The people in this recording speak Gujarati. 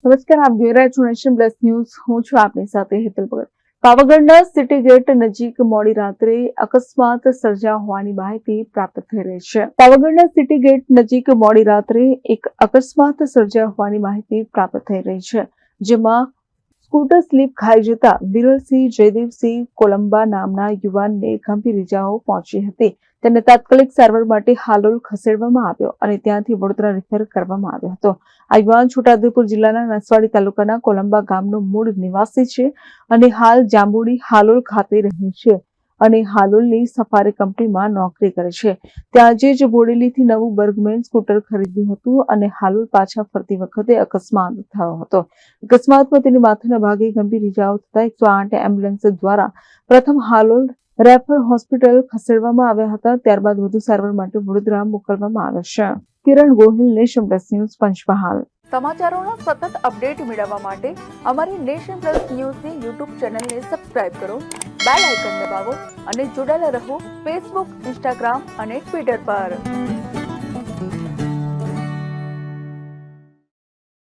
નમસ્કાર, આપ જોઈ રહ્યા છો નેશન પ્લસ ન્યૂઝ. હું છું આપની સાથે હેતલ ભગત. પાવાગઢના સિટી ગેટ નજીક મોડી રાત્રે અકસ્માત સર્જાયો હોવાની માહિતી પ્રાપ્ત થઈ રહી છે. પાવાગઢના સિટી ગેટ નજીક મોડી રાત્રે એક અકસ્માત સર્જાયો હોવાની માહિતી પ્રાપ્ત થઈ રહી છે, જેમાં સ્કૂટર સ્લીપ ખાઈ જતા વિરલસિંહ જયદેવસિંહ કોલંબા નામના યુવાનને ગંભીર ઇજાઓ પહોંચી હતી. તેને તાત્કાલિક સારવાર માટે હાલોલ ખસેડવામાં આવ્યો અને ત્યાંથી વડોદરા રેફર કરવામાં આવ્યો હતો. આ યુવાન છોટાઉદેપુર જિલ્લાના નસવાડી તાલુકાના કોલંબા ગામનો મૂળ નિવાસી છે અને હાલ જાંબુડી હાલોલ ખાતે રહે છે અને હાલોલની સફારી કંપનીમાં નોકરી કરે છે. ત્યાં આજે જ બોડેલીથી નવું બર્ગમેન સ્કૂટર ખરીદ્યું હતું અને હાલોલ પાછા ફરતી વખતે અકસ્માત થયો હતો. અકસ્માતમાં તેની માથાના ભાગે ગંભીર ઇજાઓ થતા 108 એમ્બ્યુલન્સ દ્વારા પ્રથમ હાલોલ રેફર હોસ્પિટલ ખસેડવામાં આવ્યા હતા. ત્યારબાદ વધુ સારવાર માટે વડોદરા મોકલવામાં આવ્યા છે. Kiran Gohil, nation plus news, Panchmahal. સમાચારોના સતત અપડેટ મેળવવા માટે અમારી નેશન પ્લસ ન્યૂઝની યુટ્યુબ ચેનલને સબસ્ક્રાઇબ કરો, બેલ આઇકન દબાવો અને જોડાયેલા રહો ફેસબુક, ઇન્સ્ટાગ્રામ અને ટ્વિટર પર.